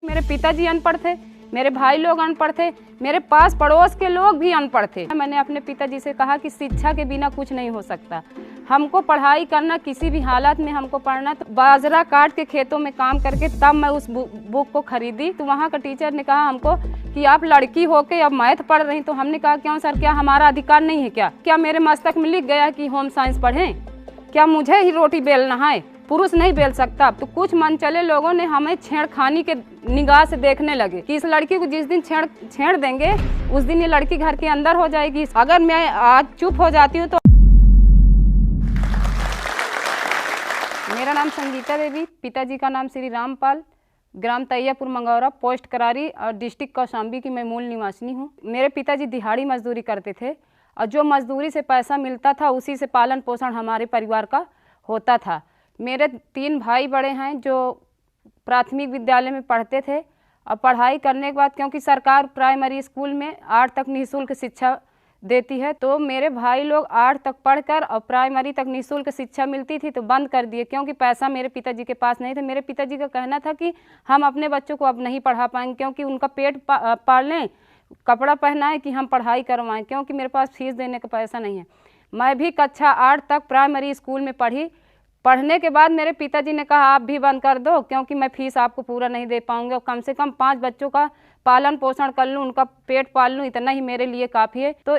मेरे पिताजी अनपढ़ थे, मेरे भाई लोग अनपढ़ थे, मेरे पास पड़ोस के लोग भी अनपढ़ थे। मैंने अपने पिताजी से कहा कि शिक्षा के बिना कुछ नहीं हो सकता, हमको पढ़ाई करना, किसी भी हालत में हमको पढ़ना। तो बाजरा काट के खेतों में काम करके तब मैं उस बुक को खरीदी। तो वहाँ का टीचर ने कहा हमको कि आप लड़की होके अब मैथ पढ़ रही। तो हमने कहा क्यों सर, क्या हमारा अधिकार नहीं है क्या मेरे मस्तक में लिख गया कि होम साइंस पढ़ें? क्या मुझे ही रोटी बेलना है, पुरुष नहीं बेल सकता? तो कुछ मनचले लोगों ने हमें छेड़खानी के निगाह से देखने लगे कि इस लड़की को जिस दिन छेड़ देंगे उस दिन ये लड़की घर के अंदर हो जाएगी। अगर मैं आज चुप हो जाती हूँ तो। मेरा नाम संगीता देवी, पिताजी का नाम श्री रामपाल, ग्राम तैयापुर मंगौरा, पोस्ट करारी और डिस्ट्रिक्ट कौशाम्बी की मैं मूल निवासिनी हूँ। मेरे पिताजी दिहाड़ी मजदूरी करते थे और जो मजदूरी से पैसा मिलता था उसी से पालन पोषण हमारे परिवार का होता था। मेरे 3 भाई बड़े हैं जो प्राथमिक विद्यालय में पढ़ते थे और पढ़ाई करने के बाद, क्योंकि सरकार प्राइमरी स्कूल में 8 तक निःशुल्क शिक्षा देती है, तो मेरे भाई लोग 8 तक पढ़कर और प्राइमरी तक निःशुल्क शिक्षा मिलती थी तो बंद कर दिए, क्योंकि पैसा मेरे पिताजी के पास नहीं था। मेरे पिताजी का कहना था कि हम अपने बच्चों को अब नहीं पढ़ा पाएंगे, क्योंकि उनका पेट पालें, कपड़ा पहनाएं कि हम पढ़ाई करवाएं, क्योंकि मेरे पास फीस देने का पैसा नहीं है। मैं भी कक्षा 8 तक प्राइमरी स्कूल में पढ़ी। पढ़ने के बाद मेरे पिताजी ने कहा आप भी बंद कर दो, क्योंकि मैं फीस आपको पूरा नहीं दे पाऊंगा, कम से कम 5 बच्चों का पालन पोषण कर लूँ, उनका पेट पाल लूँ, इतना ही मेरे लिए काफ़ी है। तो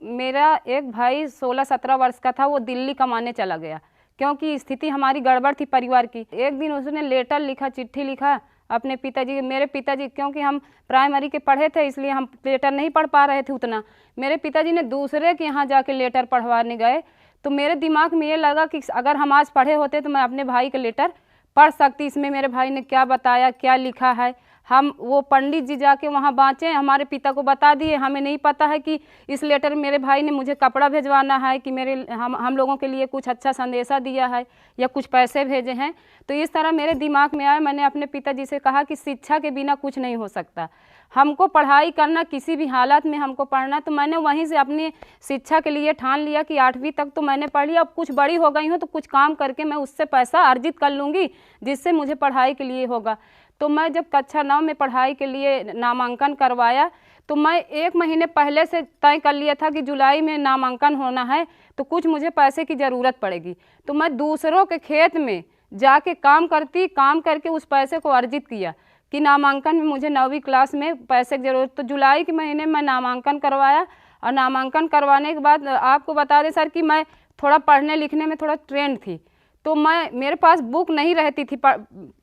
मेरा एक भाई 16-17 वर्ष का था, वो दिल्ली कमाने चला गया, क्योंकि स्थिति हमारी गड़बड़ थी परिवार की। एक दिन उसने लेटर लिखा, चिट्ठी लिखा अपने पिताजी। मेरे पिताजी, क्योंकि हम प्राइमरी के पढ़े थे इसलिए हम लेटर नहीं पढ़ पा रहे थे उतना, मेरे पिताजी ने दूसरे के यहाँ जाके लेटर पढ़वाने गए। तो मेरे दिमाग में ये लगा कि अगर हम आज पढ़े होते तो मैं अपने भाई का लेटर पढ़ सकती। इसमें मेरे भाई ने क्या बताया, क्या लिखा है, हम वो पंडित जी जाके वहाँ बाँचे, हमारे पिता को बता दिए। हमें नहीं पता है कि इस लेटर में मेरे भाई ने मुझे कपड़ा भिजवाना है कि हम लोगों के लिए कुछ अच्छा संदेशा दिया है या कुछ पैसे भेजे हैं। तो इस तरह मेरे दिमाग में आया। मैंने अपने पिताजी से कहा कि शिक्षा के बिना कुछ नहीं हो सकता, हमको पढ़ाई करना, किसी भी हालत में हमको पढ़ना। तो मैंने वहीं से अपनी शिक्षा के लिए ठान लिया कि 8वीं तक तो मैंने पढ़ लिया, अब कुछ बड़ी हो गई हूँ तो कुछ काम करके मैं उससे पैसा अर्जित कर लूँगी जिससे मुझे पढ़ाई के लिए होगा। तो मैं जब कक्षा 9 में पढ़ाई के लिए नामांकन करवाया तो मैं 1 महीने पहले से तय कर लिया था कि जुलाई में नामांकन होना है तो कुछ मुझे पैसे की ज़रूरत पड़ेगी। तो मैं दूसरों के खेत में जाके काम करके उस पैसे को अर्जित किया कि नामांकन में मुझे 9वीं क्लास में पैसे की ज़रूरत। तो जुलाई के महीने में नामांकन करवाया और नामांकन करवाने के बाद आपको बता दें सर कि मैं थोड़ा पढ़ने लिखने में थोड़ा ट्रेंड थी। तो मेरे पास बुक नहीं रहती थी,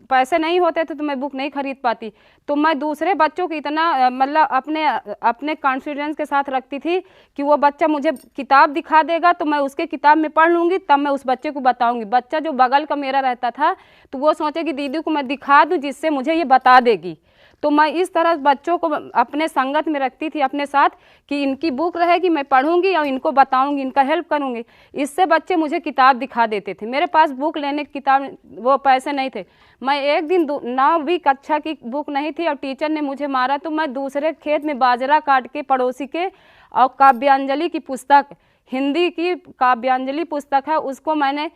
पैसे नहीं होते थे तो मैं बुक नहीं खरीद पाती। तो मैं दूसरे बच्चों की इतना मतलब अपने कॉन्फिडेंस के साथ रखती थी कि वो बच्चा मुझे किताब दिखा देगा तो मैं उसके किताब में पढ़ लूँगी, तब मैं उस बच्चे को बताऊँगी। बच्चा जो बगल का मेरा रहता था तो वो सोचेगी दीदी को मैं दिखा दूँ जिससे मुझे ये बता देगी। तो मैं इस तरह बच्चों को अपने संगत में रखती थी अपने साथ कि इनकी बुक रहेगी, मैं पढ़ूंगी और इनको बताऊंगी, इनका हेल्प करूंगी। इससे बच्चे मुझे किताब दिखा देते थे। मेरे पास बुक लेने की किताब वो पैसे नहीं थे। मैं एक दिन 9वीं कक्षा की बुक नहीं थी और टीचर ने मुझे मारा तो मैं दूसरे खेत में बाजरा काट के पड़ोसी के और काव्यांजलि की पुस्तक, हिंदी की काव्यांजलि पुस्तक है, उसको मैंने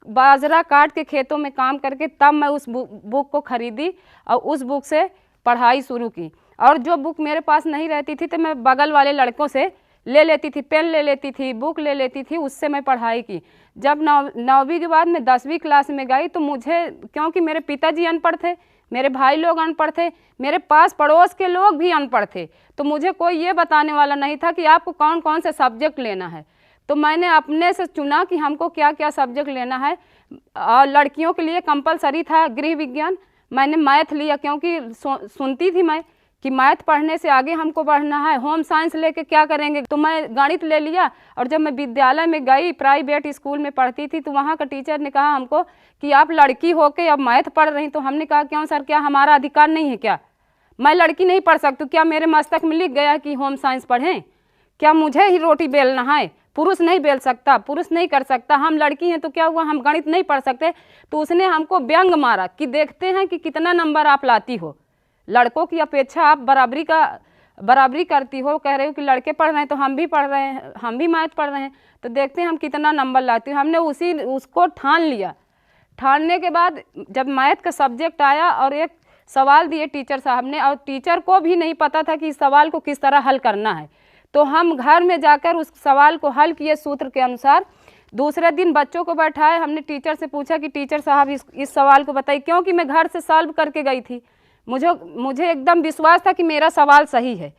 बाजरा काट के खेतों में काम करके तब मैं उस बुक को खरीदी और उस बुक से पढ़ाई शुरू की। और जो बुक मेरे पास नहीं रहती थी तो मैं बगल वाले लड़कों से ले लेती थी, पेन ले लेती थी, बुक ले लेती थी, उससे मैं पढ़ाई की। जब 9वीं के बाद मैं 10वीं क्लास में गई तो मुझे, क्योंकि मेरे पिताजी अनपढ़ थे, मेरे भाई लोग अनपढ़ थे, मेरे पास पड़ोस के लोग भी अनपढ़ थे, तो मुझे कोई ये बताने वाला नहीं था कि आपको कौन कौन से सब्जेक्ट लेना है। तो मैंने अपने से चुना कि हमको क्या क्या सब्जेक्ट लेना है। और लड़कियों के लिए कंपलसरी था गृह विज्ञान, मैंने मैथ लिया क्योंकि सुनती थी मैं कि मैथ पढ़ने से आगे हमको बढ़ना है, होम साइंस लेके क्या करेंगे, तो मैं गणित ले लिया। और जब मैं विद्यालय में गई, प्राइवेट स्कूल में पढ़ती थी, तो वहाँ का टीचर ने कहा हमको कि आप लड़की होके अब मैथ पढ़ रही। तो हमने कहा क्यों सर, क्या हमारा अधिकार नहीं है क्या, मैं लड़की नहीं पढ़ सकती? क्या मेरे मस्तक में लिख गया कि होम साइंस पढ़ें? क्या मुझे ही रोटी बेलना है, पुरुष नहीं बेल सकता, पुरुष नहीं कर सकता, हम लड़की हैं तो क्या हुआ, हम गणित नहीं पढ़ सकते? तो उसने हमको व्यंग मारा कि देखते हैं कि कितना नंबर आप लाती हो, लड़कों की अपेक्षा आप बराबरी करती हो, कह रहे हो कि लड़के पढ़ रहे हैं तो हम भी पढ़ रहे हैं, हम भी मैथ पढ़ रहे हैं, तो देखते हैं हम कितना नंबर लाती हो। हमने उसको ठान लिया। ठानने के बाद जब मैथ का सब्जेक्ट आया और एक सवाल दिए टीचर साहब ने, और टीचर को भी नहीं पता था कि इस सवाल को किस तरह हल करना है। तो हम घर में जाकर उस सवाल को हल किए सूत्र के अनुसार। दूसरे दिन बच्चों को बैठाए, हमने टीचर से पूछा कि टीचर साहब इस सवाल को बताइए, क्योंकि मैं घर से सॉल्व करके गई थी। मुझे एकदम विश्वास था कि मेरा सवाल सही है।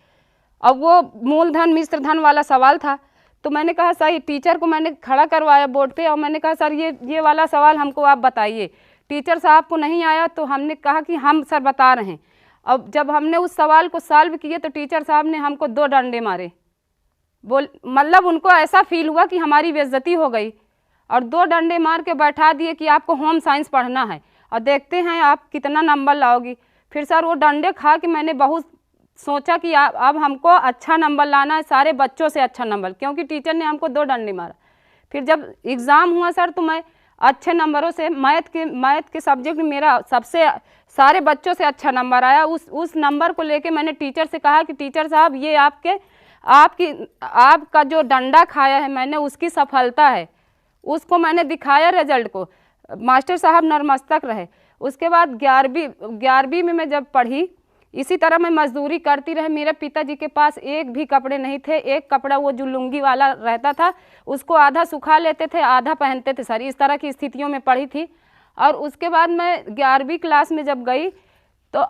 अब वो मूलधन मिश्र धन वाला सवाल था। तो मैंने कहा सही, टीचर को मैंने खड़ा करवाया बोर्ड पे और मैंने कहा सर ये वाला सवाल हमको आप बताइए। टीचर साहब को नहीं आया तो हमने कहा कि हम सर बता रहे हैं। अब जब हमने उस सवाल को सॉल्व किए तो टीचर साहब ने हमको 2 डंडे मारे। मतलब उनको ऐसा फील हुआ कि हमारी बेइज्जती हो गई, और 2 डंडे मार के बैठा दिए कि आपको होम साइंस पढ़ना है और देखते हैं आप कितना नंबर लाओगी। फिर सर वो डंडे खा के मैंने बहुत सोचा कि अब हमको अच्छा नंबर लाना है, सारे बच्चों से अच्छा नंबर, क्योंकि टीचर ने हमको 2 डंडे मारा। फिर जब एग्ज़ाम हुआ सर तो मैं अच्छे नंबरों से मैथ के सब्जेक्ट में मेरा सबसे सारे बच्चों से अच्छा नंबर आया। उस नंबर को लेके मैंने टीचर से कहा कि टीचर साहब ये आपका जो डंडा खाया है मैंने, उसकी सफलता है। उसको मैंने दिखाया रिजल्ट को, मास्टर साहब नतमस्तक रहे। उसके बाद 11वीं में मैं जब पढ़ी, इसी तरह मैं मजदूरी करती रही। मेरे पिताजी के पास एक भी कपड़े नहीं थे। एक कपड़ा वो जो लुंगी वाला रहता था उसको आधा सुखा लेते थे, आधा पहनते थे सर। इस तरह की स्थितियों में पढ़ी थी। और उसके बाद मैं 11वीं क्लास में जब गई तो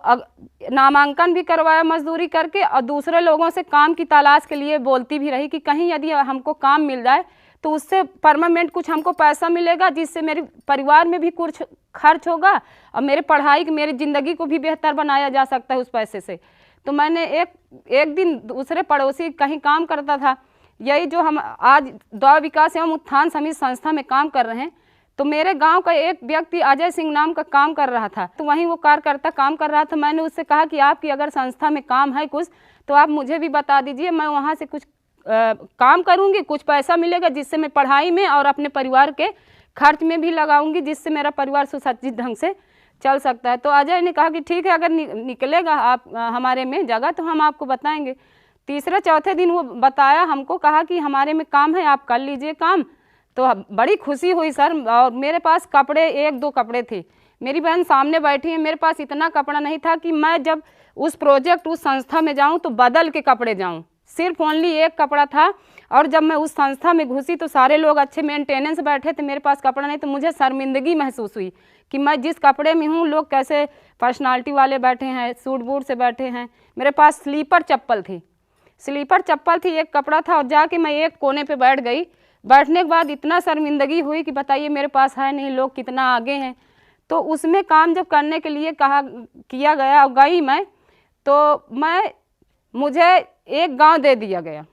नामांकन भी करवाया मजदूरी करके, और दूसरे लोगों से काम की तलाश के लिए बोलती भी रही कि कहीं यदि हमको काम मिल जाए तो उससे परमानेंट कुछ हमको पैसा मिलेगा, जिससे मेरे परिवार में भी कुछ खर्च होगा और मेरे पढ़ाई मेरी ज़िंदगी को भी बेहतर बनाया जा सकता है उस पैसे से। तो मैंने एक दिन दूसरे पड़ोसी कहीं काम करता था, यही जो हम आज द्वा विकास एवं उत्थान समिति संस्था में काम कर रहे हैं, तो मेरे गांव का एक व्यक्ति अजय सिंह नाम का काम कर रहा था। तो वहीं वो कार्यकर्ता काम कर रहा था। मैंने उससे कहा कि आपकी अगर संस्था में काम है कुछ तो आप मुझे भी बता दीजिए, मैं वहाँ से कुछ काम करूँगी, कुछ पैसा मिलेगा जिससे मैं पढ़ाई में और अपने परिवार के खर्च में भी लगाऊंगी, जिससे मेरा परिवार सुसज्जित ढंग से चल सकता है। तो अजय ने कहा कि ठीक है, अगर निकलेगा आप हमारे में जगह तो हम आपको बताएंगे। तीसरे चौथे दिन वो बताया, हमको कहा कि हमारे में काम है, आप कर लीजिए काम। तो बड़ी खुशी हुई सर। और मेरे पास कपड़े 1-2 कपड़े थे। मेरी बहन सामने बैठी है, मेरे पास इतना कपड़ा नहीं था कि मैं जब उस संस्था में जाऊँ तो बदल के कपड़े जाऊँ। सिर्फ ओनली 1 कपड़ा था। और जब मैं उस संस्था में घुसी तो सारे लोग अच्छे मेंटेनेंस बैठे थे, मेरे पास कपड़ा नहीं। तो मुझे शर्मिंदगी महसूस हुई कि मैं जिस कपड़े में हूँ लोग कैसे पर्सनालिटी वाले बैठे हैं, सूट बूट से बैठे हैं। मेरे पास स्लीपर चप्पल थी 1 कपड़ा था, और जाके मैं एक कोने पे बैठ गई। बैठने के बाद इतना शर्मिंदगी हुई कि बताइए मेरे पास है नहीं, लोग कितना आगे हैं। तो उसमें काम जब करने के लिए किया गया और गई मैं, तो मुझे एक गांव दे दिया गया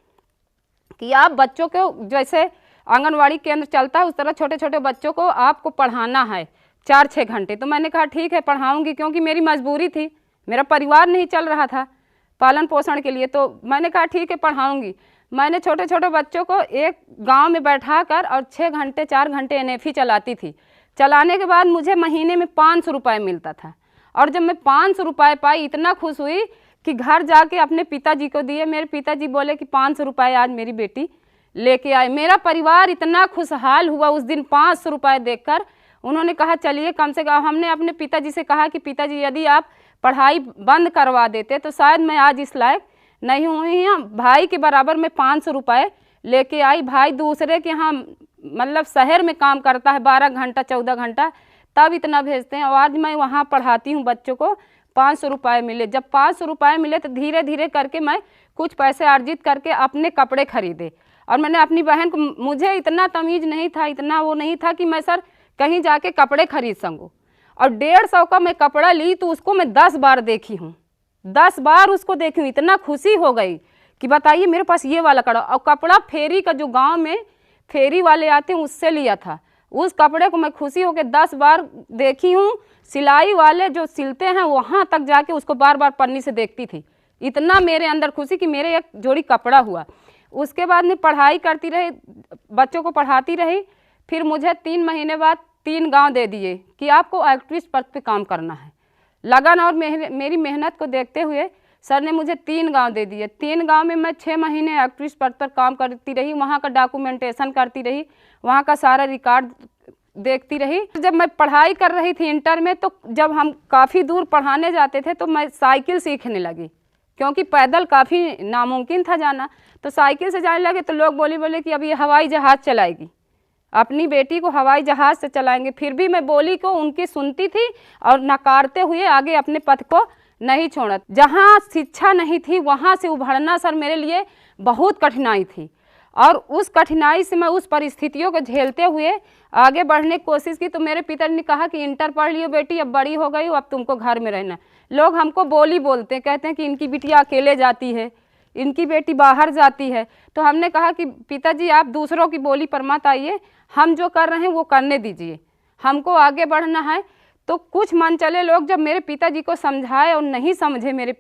कि आप बच्चों को, जैसे आंगनवाड़ी केंद्र चलता है उस तरह छोटे छोटे बच्चों को आपको पढ़ाना है 4-6 घंटे। तो मैंने कहा ठीक है पढ़ाऊँगी, क्योंकि मेरी मजबूरी थी, मेरा परिवार नहीं चल रहा था पालन पोषण के लिए। तो मैंने कहा ठीक है पढ़ाऊँगी। मैंने छोटे छोटे बच्चों को एक गांव में बैठा कर और 4 घंटे NFE चलाती थी। चलाने के बाद मुझे महीने में 500 रुपये मिलता था। और जब मैं 500 रुपये पाई, इतना खुश हुई कि घर जाके अपने पिताजी को दिए। मेरे पिताजी बोले कि 500 रुपये आज मेरी बेटी लेके आए। मेरा परिवार इतना खुशहाल हुआ उस दिन 500 रुपये देखकर। उन्होंने कहा चलिए कम से कम, हमने अपने पिताजी से कहा कि पिताजी यदि आप पढ़ाई बंद करवा देते तो शायद मैं आज इस लायक नहीं हुई हूँ। भाई के बराबर मैं 500 रुपये लेके आई। भाई दूसरे के यहाँ मतलब शहर में काम करता है 12 घंटा 14 घंटा, तब इतना भेजते हैं। और आज मैं वहाँ पढ़ाती हूँ बच्चों को, 500 रुपये मिले। जब 500 रुपये मिले तो धीरे धीरे करके मैं कुछ पैसे अर्जित करके अपने कपड़े खरीदे। और मैंने अपनी बहन को, मुझे इतना तमीज़ नहीं था, इतना वो नहीं था कि मैं सर कहीं जाके कपड़े खरीद सकूँ। और 150 का मैं कपड़ा ली तो उसको मैं 10 बार देखी हूँ, 10 बार उसको देखी हूँ। इतना खुशी हो गई कि बताइए मेरे पास ये वाला कपड़ा। और कपड़ा फेरी का, जो गांव में फेरी वाले आते हैं उससे लिया था। उस कपड़े को मैं खुशी होकर 10 बार देखी हूँ। सिलाई वाले जो सिलते हैं वहाँ तक जाके उसको बार बार पन्नी से देखती थी। इतना मेरे अंदर खुशी कि मेरे एक जोड़ी कपड़ा हुआ। उसके बाद मैं पढ़ाई करती रही, बच्चों को पढ़ाती रही। फिर मुझे 3 महीने बाद 3 गांव दे दिए कि आपको एक्टिविस्ट पद पे काम करना है। लगन और मेरी मेहनत को देखते हुए सर ने मुझे 3 गांव दे दिए। 3 गांव में मैं 6 महीने एक्टिविस्ट पद पर काम करती रही। वहाँ का डॉक्यूमेंटेशन करती रही, वहाँ का सारा रिकॉर्ड देखती रही। जब मैं पढ़ाई कर रही थी इंटर में, तो जब हम काफ़ी दूर पढ़ाने जाते थे तो मैं साइकिल सीखने लगी, क्योंकि पैदल काफ़ी नामुमकिन था जाना। तो साइकिल से जाने लगे तो लोग बोले कि अब ये हवाई जहाज़ चलाएगी, अपनी बेटी को हवाई जहाज़ से चलाएंगे। फिर भी मैं बोली को उनकी सुनती थी और नकारते हुए आगे अपने पथ को नहीं छोड़ा। जहाँ शिक्षा नहीं थी वहाँ से उभरना सर मेरे लिए बहुत कठिनाई थी, और उस कठिनाई से मैं उस परिस्थितियों को झेलते हुए आगे बढ़ने की कोशिश की। तो मेरे पिताजी ने कहा कि इंटर पढ़ लियो बेटी, अब बड़ी हो गई हो, अब तुमको घर में रहना। लोग हमको बोलते हैं, कहते हैं कि इनकी बिटिया अकेले जाती है, इनकी बेटी बाहर जाती है। तो हमने कहा कि पिताजी आप दूसरों की बोली पर मत आइए, हम जो कर रहे हैं वो करने दीजिए, हमको आगे बढ़ना है। तो कुछ मनचले लोग जब मेरे पिताजी को समझाए और नहीं समझे, मेरे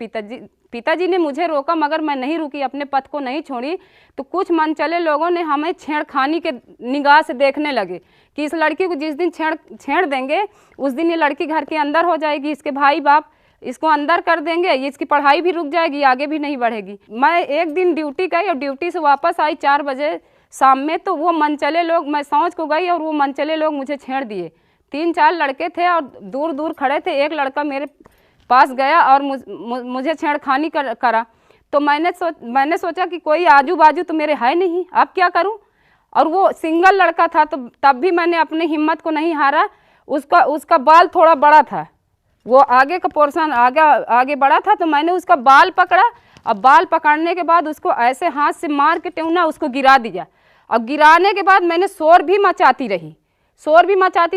पिताजी ने मुझे रोका मगर मैं नहीं रुकी, अपने पथ को नहीं छोड़ी। तो कुछ मनचले लोगों ने हमें छेड़खानी के निगाह से देखने लगे कि इस लड़की को जिस दिन छेड़ देंगे उस दिन ये लड़की घर के अंदर हो जाएगी, इसके भाई बाप इसको अंदर कर देंगे, इसकी पढ़ाई भी रुक जाएगी, आगे भी नहीं बढ़ेगी। मैं एक दिन ड्यूटी गई और ड्यूटी से वापस आई 4 बजे शाम में, तो वो मनचले लोग, मैं समझ को गई और वो मनचले लोग मुझे छेड़ दिए। 3-4 लड़के थे और दूर दूर खड़े थे। एक लड़का मेरे पास गया और मुझे छेड़खानी करा। तो मैंने सोचा कि कोई आजू बाजू तो मेरे है नहीं, अब क्या करूं। और वो सिंगल लड़का था, तो तब भी मैंने अपनी हिम्मत को नहीं हारा। उसका बाल थोड़ा बड़ा था, वो आगे का पोर्शन आगे बड़ा था, तो मैंने उसका बाल पकड़ा। अब बाल पकड़ने के बाद उसको ऐसे हाथ से मार के टेउना उसको गिरा दिया। अब गिराने के बाद मैंने शोर भी मचाती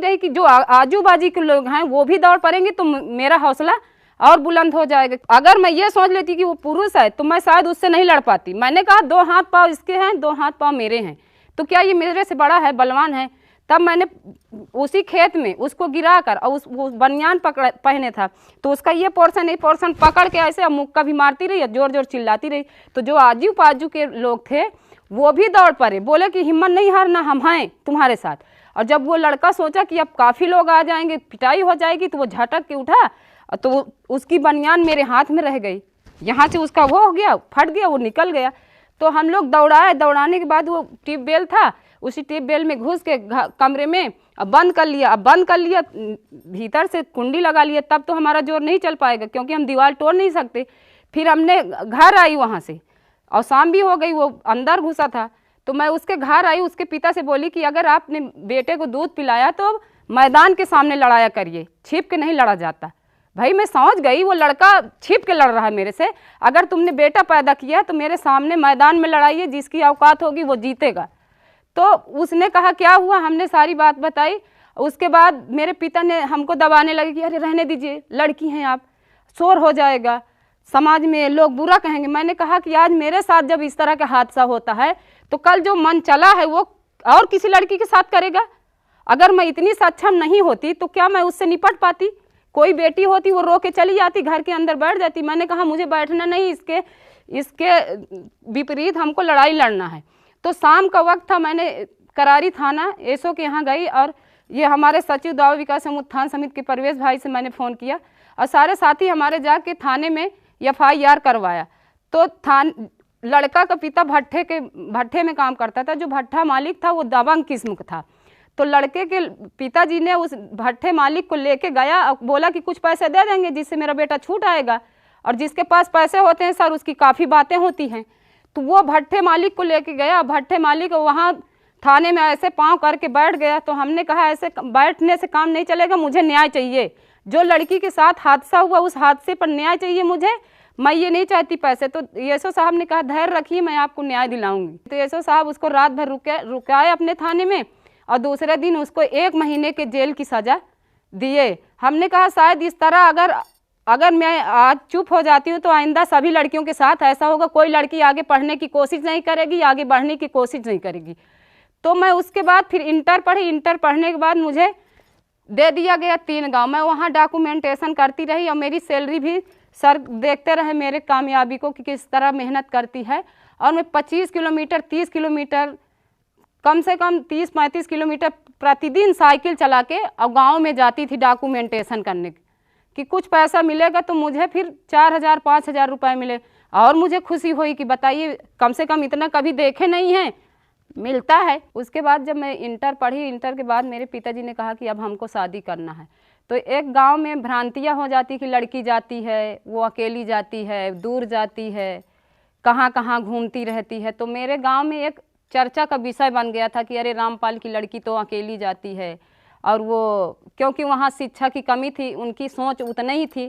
रही कि जो आजू बाजू के लोग हैं वो भी दौड़ पड़ेंगे तो मेरा हौसला और बुलंद हो जाएगा। अगर मैं ये सोच लेती कि वो पुरुष है तो मैं शायद उससे नहीं लड़ पाती। मैंने कहा 2 हाथ पाँव इसके हैं, 2 हाथ पाँव मेरे हैं, तो क्या ये मेरे से बड़ा है, बलवान है। तब मैंने उसी खेत में उसको गिरा कर, और वो बनियान पहने था, तो उसका ये पोर्शन पकड़ के ऐसे मुक्का भी मारती रही, जोर जोर चिल्लाती रही। तो जो आजू बाजू के लोग थे वो भी दौड़ पड़े, बोले कि हिम्मत नहीं हारना, हम हैं तुम्हारे साथ। और जब वो लड़का सोचा कि अब काफ़ी लोग आ जाएंगे, पिटाई हो जाएगी, तो वो झटक के उठा, तो उसकी बनियान मेरे हाथ में रह गई। यहाँ से उसका वो हो गया, फट गया, वो निकल गया। तो हम लोग दौड़ाने के बाद वो ट्यूबवेल था, उसी ट्यूबवेल में घुस के कमरे में अब बंद कर लिया, भीतर से कुंडी लगा लिया। तब तो हमारा जोर नहीं चल पाएगा क्योंकि हम दीवार तोड़ नहीं सकते। फिर हमने घर आई वहाँ से, और शाम भी हो गई, वो अंदर घुसा था। तो मैं उसके घर आई, उसके पिता से बोली कि अगर आपने बेटे को दूध पिलाया तो मैदान के सामने लड़ाया करिए, छिप के नहीं लड़ा जाता। भाई मैं समझ गई वो लड़का छिप के लड़ रहा है मेरे से। अगर तुमने बेटा पैदा किया तो मेरे सामने मैदान में लड़ाइए, जिसकी औकात होगी वो जीतेगा। तो उसने कहा क्या हुआ, हमने सारी बात बताई। उसके बाद मेरे पिता ने हमको दबाने लगे कि अरे रहने दीजिए, लड़की हैं आप, शोर हो जाएगा, समाज में लोग बुरा कहेंगे। मैंने कहा कि आज मेरे साथ जब इस तरह का हादसा होता है तो कल जो मन चला है वो और किसी लड़की के साथ करेगा। अगर मैं इतनी सक्षम नहीं होती तो क्या मैं उससे निपट पाती। कोई बेटी होती वो रो के चली जाती, घर के अंदर बैठ जाती। मैंने कहा मुझे बैठना नहीं, इसके विपरीत हमको लड़ाई लड़ना है। तो शाम का वक्त था, मैंने करारी थाना एसओ के यहाँ गई, और ये हमारे सचिव दावा विकास एवं उत्थान समिति के परवेश भाई से मैंने फ़ोन किया, और सारे साथी हमारे जाके थाने में FIR करवाया। तो लड़का का पिता भट्ठे में काम करता था। जो भट्ठा मालिक था वो दबंग किस्म का था। तो लड़के के पिताजी ने उस भट्ठे मालिक को लेके गया और बोला कि कुछ पैसे दे देंगे जिससे मेरा बेटा छूट आएगा। और जिसके पास पैसे होते हैं सर, उसकी काफ़ी बातें होती हैं। तो वो भट्ठे मालिक को लेके गया, भट्ठे मालिक वहाँ थाने में ऐसे पाँव करके बैठ गया। तो हमने कहा ऐसे बैठने से काम नहीं चलेगा, मुझे न्याय चाहिए। जो लड़की के साथ हादसा हुआ उस हादसे पर न्याय चाहिए मुझे, मैं ये नहीं चाहती पैसे। तो एसओ साहब ने कहा धैर्य रखिए, मैं आपको न्याय दिलाऊंगी। तो एसओ साहब उसको रात भर रुकाए अपने थाने में, और दूसरे दिन उसको 1 महीने के जेल की सज़ा दिए। हमने कहा शायद इस तरह अगर मैं आज चुप हो जाती हूँ तो आइंदा सभी लड़कियों के साथ ऐसा होगा, कोई लड़की आगे पढ़ने की कोशिश नहीं करेगी, आगे बढ़ने की कोशिश नहीं करेगी। तो मैं उसके बाद फिर इंटर पढ़ी। इंटर पढ़ने के बाद मुझे दे दिया गया 3 गाँव। मैं वहाँ डॉक्यूमेंटेशन करती रही, और मेरी सैलरी भी सर देखते रहे मेरे कामयाबी को कि किस तरह मेहनत करती है। और मैं 25 किलोमीटर 30 किलोमीटर कम से कम 30-35 किलोमीटर प्रतिदिन साइकिल चला के और गांव में जाती थी डॉक्यूमेंटेशन करने कि कुछ पैसा मिलेगा तो मुझे फिर 4,000-5,000 रुपये मिले। और मुझे खुशी हुई कि बताइए, कम से कम इतना कभी देखे नहीं हैं। मिलता है। उसके बाद जब मैं इंटर पढ़ी, इंटर के बाद मेरे पिताजी ने कहा कि अब हमको शादी करना है। तो एक गांव में भ्रांतियां हो जाती कि लड़की जाती है, वो अकेली जाती है, दूर जाती है, कहाँ कहाँ घूमती रहती है। तो मेरे गांव में एक चर्चा का विषय बन गया था कि अरे रामपाल की लड़की तो अकेली जाती है। और वो क्योंकि वहाँ शिक्षा की कमी थी, उनकी सोच उतनी ही थी,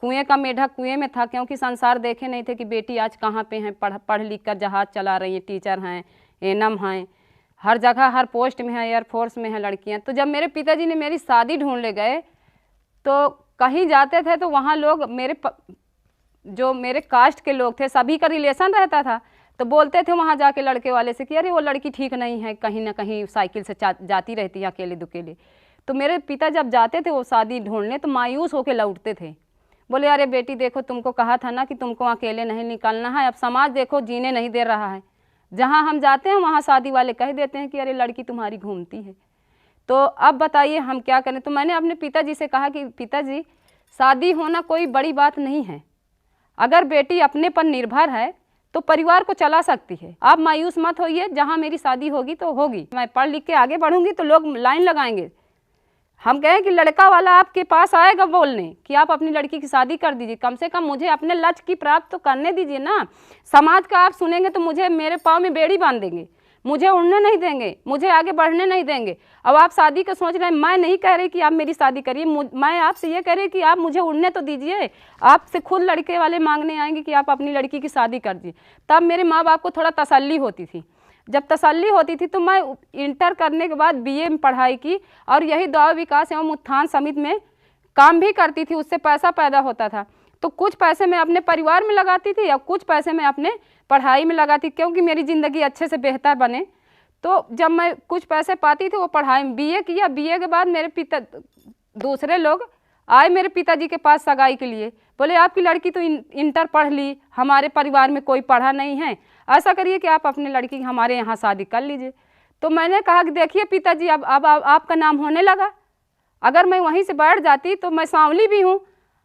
कुएं का मेढक कुएं में था, क्योंकि संसार देखे नहीं थे कि बेटी आज कहाँ पे हैं, पढ़ लिख कर जहाज चला रही हैं, टीचर हैं, एनम हैं, हर जगह हर पोस्ट में है, एयरफोर्स में है लड़कियां। तो जब मेरे पिताजी ने मेरी शादी ढूंढने गए तो कहीं जाते थे तो वहाँ लोग जो मेरे कास्ट के लोग थे, सभी का रिलेशन रहता था, तो बोलते थे वहाँ जाके लड़के वाले से कि अरे वो लड़की ठीक नहीं है, कहीं ना कहीं साइकिल से जाती रहती है अकेले दुकेले। तो मेरे पिता जब जाते थे वो शादी ढूंढने तो मायूस होकर लौटते थे, बोले अरे बेटी देखो तुमको कहा था ना कि तुमको अकेले नहीं निकलना है, अब समाज देखो जीने नहीं दे रहा है, जहाँ हम जाते हैं वहाँ शादी वाले कह देते हैं कि अरे लड़की तुम्हारी घूमती है। तो अब बताइए हम क्या करें। तो मैंने अपने पिताजी से कहा कि पिताजी शादी होना कोई बड़ी बात नहीं है, अगर बेटी अपने पर निर्भर है तो परिवार को चला सकती है, आप मायूस मत होइए, जहाँ मेरी शादी होगी तो होगी, मैं पढ़ लिख के आगे बढ़ूंगी तो लोग लाइन लगाएंगे। हम कहें कि लड़का वाला आपके पास आएगा बोलने कि आप अपनी लड़की की शादी कर दीजिए, कम से कम मुझे अपने लक्ष्य की प्राप्त तो करने दीजिए ना। समाज का आप सुनेंगे तो मुझे मेरे पाँव में बेड़ी बांध देंगे, मुझे उड़ने नहीं देंगे, मुझे आगे बढ़ने नहीं देंगे। अब आप शादी का सोच रहे हैं, मैं नहीं कह रही कि आप मेरी शादी करिए, मैं आपसे ये कह रही कि आप मुझे उड़ने तो दीजिए। आपसे खुद लड़के वाले मांगने आएंगे कि आप अपनी लड़की की शादी कर दीजिए। तब मेरे माँ बाप को थोड़ा तसल्ली होती थी। जब तसल्ली होती थी तो मैं इंटर करने के बाद बीए में पढ़ाई की और यही दवा विकास एवं उत्थान समिति में काम भी करती थी, उससे पैसा पैदा होता था। तो कुछ पैसे मैं अपने परिवार में लगाती थी और कुछ पैसे मैं अपने पढ़ाई में लगाती, क्योंकि मेरी ज़िंदगी अच्छे से बेहतर बने। तो जब मैं कुछ पैसे पाती थी वो पढ़ाई में बीए किया। बीए के बाद मेरे दूसरे लोग आए मेरे पिताजी के पास सगाई के लिए, बोले आपकी लड़की तो इंटर पढ़ ली, हमारे परिवार में कोई पढ़ा नहीं है, ऐसा करिए कि आप अपनी लड़की की हमारे यहाँ शादी कर लीजिए। तो मैंने कहा कि देखिए पिताजी अब आपका नाम होने लगा, अगर मैं वहीं से बैठ जाती तो मैं सांवली भी हूँ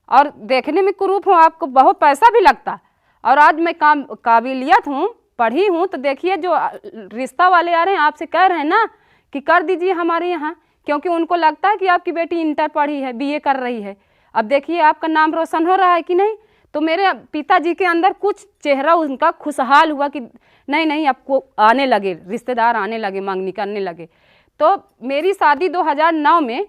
और देखने में कुरूप हूँ, आपको बहुत पैसा भी लगता, और आज मैं काबिलियत हूँ, पढ़ी हूँ, तो देखिए जो रिश्ता वाले आ रहे हैं आपसे कह रहे हैं ना कि कर दीजिए हमारे यहाँ, क्योंकि उनको लगता है कि आपकी बेटी इंटर पढ़ी है, बीए कर रही है, अब देखिए आपका नाम रोशन हो रहा है कि नहीं। तो मेरे पिताजी के अंदर कुछ चेहरा उनका खुशहाल हुआ कि नहीं नहीं आपको आने लगे, रिश्तेदार आने लगे, मांगनी करने लगे। तो मेरी शादी 2009 में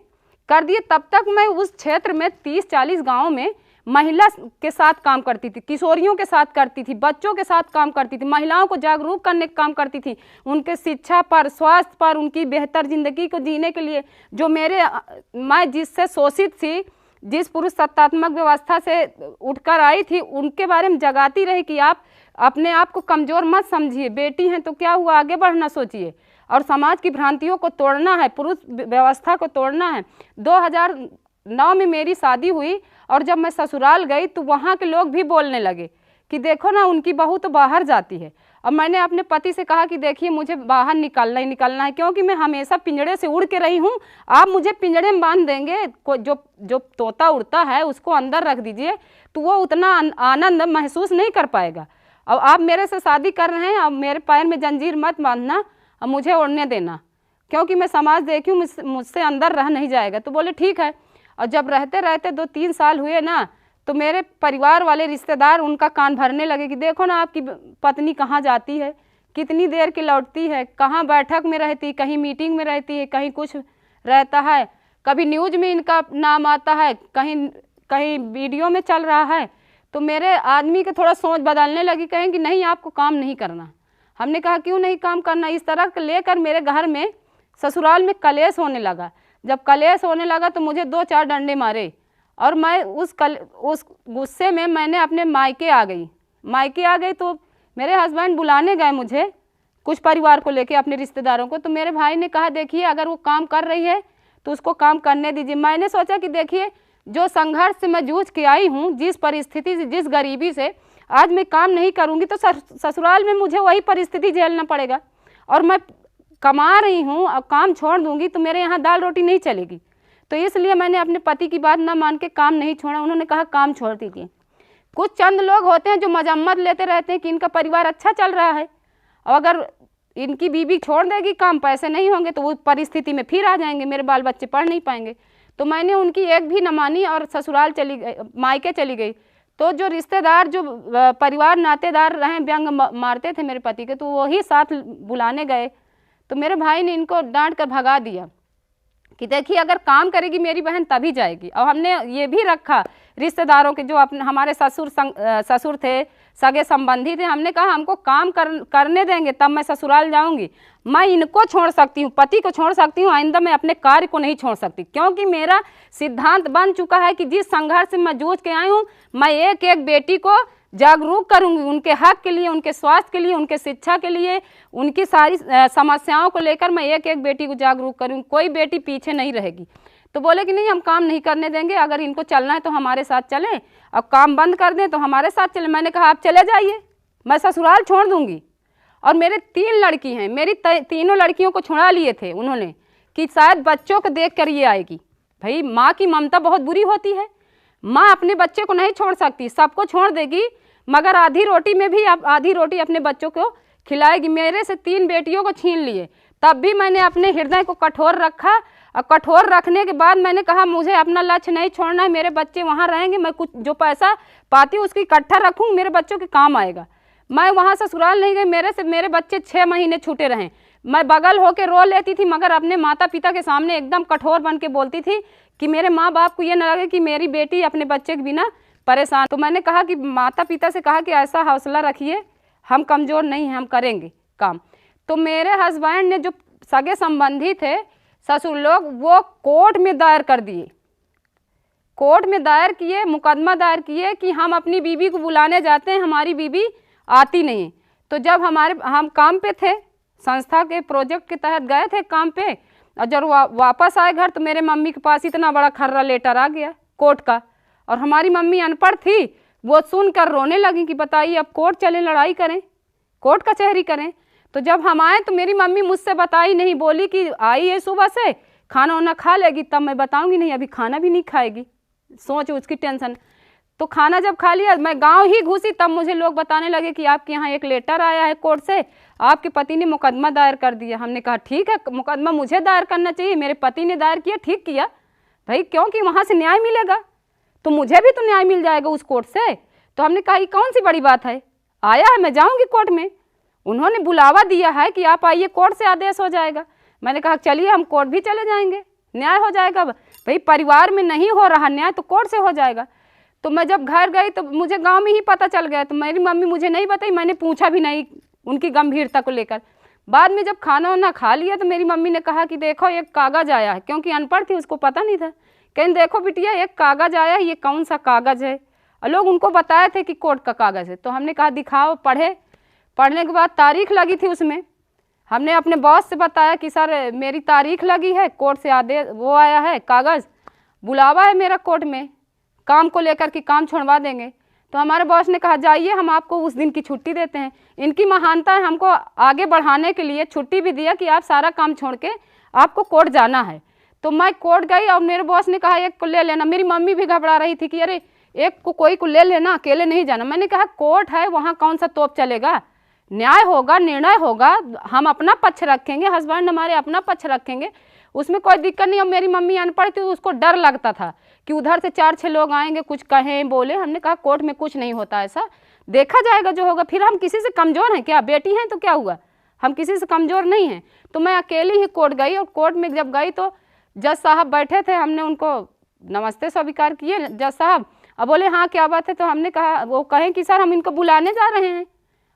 कर दिए। तब तक मैं उस क्षेत्र में 30-40 गाँव में महिला के साथ काम करती थी, किशोरियों के साथ करती थी, बच्चों के साथ काम करती थी, महिलाओं को जागरूक करने का काम करती थी, उनके शिक्षा पर, स्वास्थ्य पर, उनकी बेहतर ज़िंदगी को जीने के लिए। जो मैं जिससे शोषित थी, जिस पुरुष सत्तात्मक व्यवस्था से उठकर आई थी, उनके बारे में जगाती रही कि आप अपने आप को कमज़ोर मत समझिए, बेटी हैं तो क्या हुआ, आगे बढ़ना सोचिए और समाज की भ्रांतियों को तोड़ना है, पुरुष व्यवस्था को तोड़ना है। 2009 में मेरी शादी हुई और जब मैं ससुराल गई तो वहाँ के लोग भी बोलने लगे कि देखो ना उनकी बहू तो बाहर जाती है। अब मैंने अपने पति से कहा कि देखिए मुझे बाहर निकलना ही निकलना है, क्योंकि मैं हमेशा पिंजड़े से उड़ के रही हूँ, आप मुझे पिंजड़े में बांध देंगे, जो तोता उड़ता है उसको अंदर रख दीजिए तो वो उतना आनंद महसूस नहीं कर पाएगा। अब आप मेरे से शादी कर रहे हैं, अब मेरे पैर में जंजीर मत बांधना, अब मुझे उड़ने देना, क्योंकि मैं समाज देखी हूँ, मुझसे अंदर रह नहीं जाएगा। तो बोले ठीक है। और जब रहते रहते 2-3 साल हुए ना, तो मेरे परिवार वाले रिश्तेदार उनका कान भरने लगे कि देखो ना आपकी पत्नी कहाँ जाती है, कितनी देर की लौटती है, कहाँ बैठक में रहती, कहीं मीटिंग में रहती है, कहीं कुछ रहता है, कभी न्यूज़ में इनका नाम आता है, कहीं कहीं वीडियो में चल रहा है। तो मेरे आदमी के थोड़ा सोच बदलने लगी, कहें कि नहीं आपको काम नहीं करना। हमने कहा क्यों नहीं काम करना। इस तरह लेकर मेरे घर में ससुराल में कलेश होने लगा। जब कलेश होने लगा तो मुझे 2-4 डंडे मारे और मैं उस गुस्से में मैंने अपने मायके आ गई। तो मेरे हस्बैंड बुलाने गए मुझे, कुछ परिवार को लेके, अपने रिश्तेदारों को। तो मेरे भाई ने कहा देखिए अगर वो काम कर रही है तो उसको काम करने दीजिए। मैंने सोचा कि देखिए जो संघर्ष से मैं जूझ के आई हूँ, जिस परिस्थिति से, जिस गरीबी से, आज मैं काम नहीं करूँगी तो ससुराल में मुझे वही परिस्थिति झेलना पड़ेगा, और मैं कमा रही हूँ और काम छोड़ दूँगी तो मेरे यहाँ दाल रोटी नहीं चलेगी। तो इसलिए मैंने अपने पति की बात ना मान के काम नहीं छोड़ा। उन्होंने कहा काम छोड़ दीजिए। कुछ चंद लोग होते हैं जो मजम्मत लेते रहते हैं कि इनका परिवार अच्छा चल रहा है, और अगर इनकी बीवी छोड़ देगी काम, पैसे नहीं होंगे तो वो परिस्थिति में फिर आ जाएंगे, मेरे बाल बच्चे पढ़ नहीं पाएंगे। तो मैंने उनकी एक भी न मानी और ससुराल चली गई, मायके चली गई। तो जो रिश्तेदार, जो परिवार नातेदार रहे, व्यंग मारते थे मेरे पति के, तो वही साथ बुलाने गए। तो मेरे भाई ने इनको डांट कर भगा दिया कि देखिए अगर काम करेगी मेरी बहन तभी जाएगी। और हमने ये भी रखा रिश्तेदारों के, जो अपने हमारे ससुर थे, सगे संबंधी थे, हमने कहा हमको काम करने देंगे तब मैं ससुराल जाऊंगी। मैं इनको छोड़ सकती हूँ, पति को छोड़ सकती हूँ, आइंदा मैं अपने कार्य को नहीं छोड़ सकती, क्योंकि मेरा सिद्धांत बन चुका है कि जिस संघर्ष से मैं जूझ के आई हूँ, मैं एक एक बेटी को जागरूक करूंगी, उनके हक के लिए, उनके स्वास्थ्य के लिए, उनके शिक्षा के लिए, उनकी सारी समस्याओं को लेकर मैं एक एक बेटी को जागरूक करूंगी, कोई बेटी पीछे नहीं रहेगी। तो बोले कि नहीं हम काम नहीं करने देंगे, अगर इनको चलना है तो हमारे साथ चलें, अब काम बंद कर दें तो हमारे साथ चलें। मैंने कहा आप चले जाइए, मैं ससुराल छोड़ दूंगी। और मेरे 3 लड़की हैं, मेरी तीनों लड़कियों को छुड़ा लिए थे उन्होंने कि शायद बच्चों को देख कर ये आएगी। भाई माँ की ममता बहुत बुरी होती है, माँ अपने बच्चे को नहीं छोड़ सकती, सबको छोड़ देगी, मगर आधी रोटी में भी आधी रोटी अपने बच्चों को खिलाएगी। मेरे से 3 बेटियों को छीन लिए, तब भी मैंने अपने हृदय को कठोर रखा। और कठोर रखने के बाद मैंने कहा मुझे अपना लक्ष्य नहीं छोड़ना है, मेरे बच्चे वहाँ रहेंगे, मैं कुछ जो पैसा पाती हूँ उसकी इकट्ठा रखूँ, मेरे बच्चों के काम आएगा। मैं वहाँ ससुराल नहीं गई, मेरे बच्चे 6 महीने छूटे रहे। मैं बगल होके रो लेती थी, मगर अपने माता पिता के सामने एकदम कठोर बन के बोलती थी कि मेरे माँ बाप को ये न लगे कि मेरी बेटी अपने बच्चे के बिना परेशान। तो मैंने कहा कि माता पिता से कहा कि ऐसा हौसला रखिए, हम कमज़ोर नहीं हैं, हम करेंगे काम। तो मेरे हस्बैंड ने, जो सगे संबंधी थे ससुर लोग, वो कोर्ट में दायर कर दिए, कोर्ट में दायर किए, मुकदमा दायर किए कि हम अपनी बीवी को बुलाने जाते हैं, हमारी बीवी आती नहीं। तो जब हम काम पे थे, संस्था के प्रोजेक्ट के तहत गए थे काम पे, और जब वापस आए घर तो मेरे मम्मी के पास इतना बड़ा खर्रा लेटर आ गया कोर्ट का। और हमारी मम्मी अनपढ़ थी, वो सुनकर रोने लगी कि बताइए अब कोर्ट चले, लड़ाई करें, कोर्ट कचहरी करें। तो जब हम आए तो मेरी मम्मी मुझसे बताई नहीं, बोली कि आई है सुबह से, खाना वाना खा लेगी तब मैं बताऊंगी। नहीं, अभी खाना भी नहीं खाएगी, सोच उसकी टेंशन। तो खाना जब खा लिया, मैं गांव ही घुसी, तब मुझे लोग बताने लगे कि आपके यहाँ एक लेटर आया है कोर्ट से, आपके पति ने मुकदमा दायर कर दिया। हमने कहा ठीक है, मुकदमा मुझे दायर करना चाहिए, मेरे पति ने दायर किया, ठीक किया भाई, क्योंकि वहाँ से न्याय मिलेगा तो मुझे भी तो न्याय मिल जाएगा उस कोर्ट से। तो हमने कहा ये कौन सी बड़ी बात है, आया है, मैं जाऊँगी कोर्ट में, उन्होंने बुलावा दिया है कि आप आइए, कोर्ट से आदेश हो जाएगा। मैंने कहा चलिए हम कोर्ट भी चले जाएंगे, न्याय हो जाएगा। भाई परिवार में नहीं हो रहा न्याय तो कोर्ट से हो जाएगा। तो मैं जब घर गई तो मुझे गांव में ही पता चल गया, तो मेरी मम्मी मुझे नहीं बताई, मैंने पूछा भी नहीं उनकी गंभीरता को लेकर। बाद में जब खाना वाना खा लिया तो मेरी मम्मी ने कहा कि देखो एक कागज़ आया है, क्योंकि अनपढ़ थी उसको पता नहीं था। कहीं देखो बिटिया एक कागज़ आया है, ये कौन सा कागज़ है, और लोग उनको बताए थे कि कोर्ट का कागज़ है। तो हमने कहा दिखाओ, पढ़ने के बाद तारीख लगी थी उसमें। हमने अपने बॉस से बताया कि सर मेरी तारीख लगी है, कोर्ट से आदेश वो आया है, कागज़ बुलावा है मेरा कोर्ट में, काम को लेकर कि काम छोड़वा देंगे। तो हमारे बॉस ने कहा जाइए, हम आपको उस दिन की छुट्टी देते हैं। इनकी महानता है, हमको आगे बढ़ाने के लिए छुट्टी भी दिया कि आप सारा काम छोड़ के आपको कोर्ट जाना है। तो मैं कोर्ट गई और मेरे बॉस ने कहा एक को ले लेना। मेरी मम्मी भी घबरा रही थी कि अरे एक को कोई को ले लेना, अकेले नहीं जाना। मैंने कहा कोर्ट है, वहाँ कौन सा तोप चलेगा, न्याय होगा, निर्णय होगा, हम अपना पक्ष रखेंगे, हस्बैंड हमारे अपना पक्ष रखेंगे, उसमें कोई दिक्कत नहीं। और मेरी मम्मी अनपढ़ थी, उसको डर लगता था कि उधर से 4-6 लोग आएंगे, कुछ कहें बोले। हमने कहा कोर्ट में कुछ नहीं होता, ऐसा देखा जाएगा जो होगा। फिर हम किसी से कमज़ोर हैं क्या, बेटी हैं तो क्या हुआ, हम किसी से कमज़ोर नहीं हैं। तो मैं अकेली ही कोर्ट गई, और कोर्ट में जब गई तो जज साहब बैठे थे, हमने उनको नमस्ते स्वीकार किए जज साहब। अब बोले हाँ क्या बात है। तो हमने कहा, वो कहें कि सर हम इनको बुलाने जा रहे हैं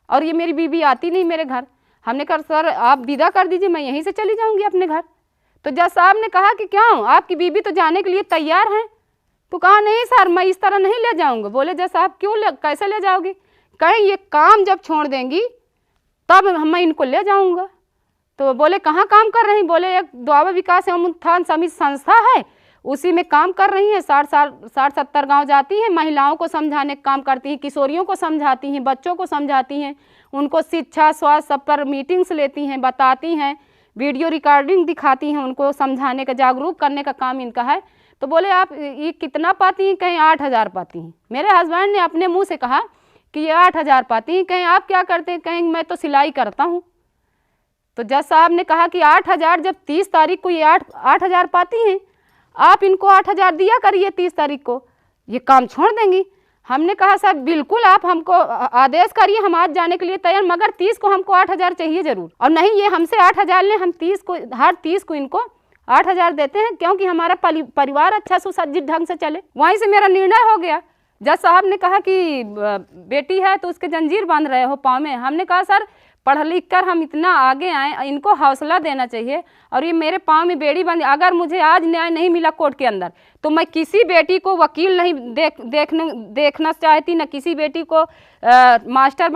और ये मेरी बीवी आती नहीं मेरे घर। हमने कहा सर आप विदा कर दीजिए, मैं यहीं से चली जाऊंगी अपने घर। तो जज साहब ने कहा कि क्यों, आपकी बीवी तो जाने के लिए तैयार हैं। तो कहा नहीं सर मैं इस तरह नहीं ले जाऊंगा। बोले जज साहब क्यों कैसे ले जाओगी, कहें ये काम जब छोड़ देंगी तब मैं इनको ले जाऊंगा। तो बोले कहाँ काम कर रही, बोले एक द्वावा विकास एवं उत्थान समिति संस्था है, उसी में काम कर रही हैं। 60-70 गांव जाती हैं, महिलाओं को समझाने का काम करती हैं, किशोरियों को समझाती हैं, बच्चों को समझाती हैं, उनको शिक्षा स्वास्थ्य सब पर मीटिंग्स लेती हैं, बताती हैं, वीडियो रिकॉर्डिंग दिखाती हैं, उनको समझाने का जागरूक करने का काम इनका है। तो बोले आप ये कितना पाती हैं, कहीं 8,000 पाती हैं। मेरे हस्बैंड ने अपने मुँह से कहा कि ये 8,000 पाती हैं। कहीं आप क्या करते हैं, कहीं मैं तो सिलाई करता हूँ। तो जज साहब ने कहा कि 8,000, जब 30 तारीख को ये 8,000 पाती हैं, आप इनको 8,000 दिया करिए 30 तारीख को, ये काम छोड़ देंगी। हमने कहा सर बिल्कुल आप हमको आदेश करिए, हम आज जाने के लिए तैयार, मगर 30 को हमको 8,000 चाहिए जरूर। और नहीं, ये हमसे 8,000 लें, हम 30 को, हर 30 को इनको 8,000 देते हैं, क्योंकि हमारा परिवार अच्छा सुसज्जित ढंग से चले। वहीं से मेरा निर्णय हो गया। जज साहब ने कहा कि बेटी है तो उसके जंजीर बांध रहे हो पाँव में। हमने कहा सर पढ़ लिख कर हम इतना आगे आए, इनको हौसला देना चाहिए, और ये मेरे पाँव में बेड़ी बंद। अगर मुझे आज न्याय नहीं मिला कोर्ट के अंदर, तो मैं किसी बेटी को वकील नहीं देखना चाहती, न किसी बेटी को मास्टर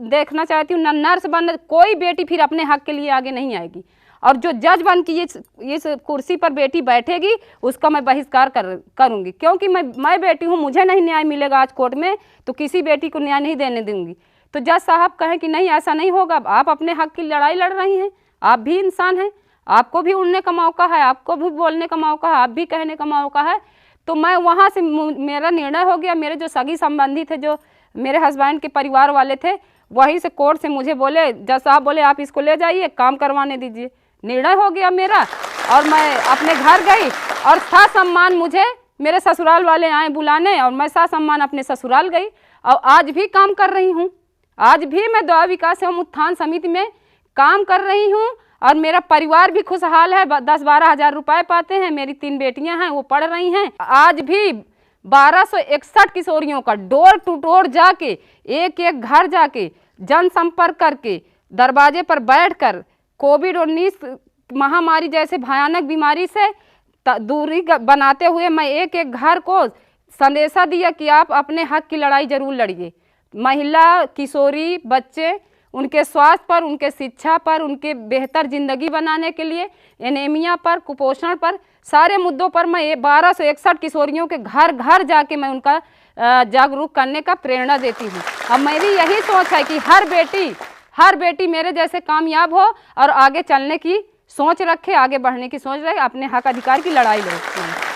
देखना चाहती हूँ, न नर्स बनना। कोई बेटी फिर अपने हक के लिए आगे नहीं आएगी, और जो जज बन की इस कुर्सी पर बेटी बैठेगी उसका मैं बहिष्कार करूँगी, क्योंकि मैं बेटी हूँ, मुझे नहीं न्याय मिलेगा आज कोर्ट में तो किसी बेटी को न्याय नहीं देने दूँगी। तो जज साहब कहें कि नहीं ऐसा नहीं होगा, आप अपने हक की लड़ाई लड़ रही हैं, आप भी इंसान हैं, आपको भी उड़ने का मौका है, आपको भी बोलने का मौका है, आप भी कहने का मौका है। तो मैं वहाँ से मेरा निर्णय हो गया। मेरे जो सगी संबंधी थे, जो मेरे हस्बैंड के परिवार वाले थे, वहीं से कोर्ट से मुझे बोले, जज साहब बोले आप इसको ले जाइए, काम करवाने दीजिए। निर्णय हो गया मेरा, और मैं अपने घर गई, और सम्मान मुझे मेरे ससुराल वाले आए बुलाने, और मैं सम्मान अपने ससुराल गई, और आज भी काम कर रही हूँ। आज भी मैं दवा विकास एवं उत्थान समिति में काम कर रही हूँ, और मेरा परिवार भी खुशहाल है। 10-12 हज़ार रुपये पाते हैं। मेरी 3 बेटियां हैं, वो पढ़ रही हैं। आज भी 1261 किशोरियों का डोर टू डोर जाके, एक एक घर जाके जनसंपर्क करके, दरवाजे पर बैठकर कोविड-19 महामारी जैसे भयानक बीमारी से दूरी बनाते हुए मैं एक एक घर को संदेशा दिया कि आप अपने हक की लड़ाई जरूर लड़िए। महिला, किशोरी, बच्चे, उनके स्वास्थ्य पर, उनके शिक्षा पर, उनके बेहतर ज़िंदगी बनाने के लिए, एनीमिया पर, कुपोषण पर, सारे मुद्दों पर मैं 1261 किशोरियों के घर घर जाके मैं उनका जागरूक करने का प्रेरणा देती हूँ। अब मेरी यही सोच है कि हर बेटी मेरे जैसे कामयाब हो और आगे चलने की सोच रखे, आगे बढ़ने की सोच रखे, अपने हक अधिकार की लड़ाई लड़े।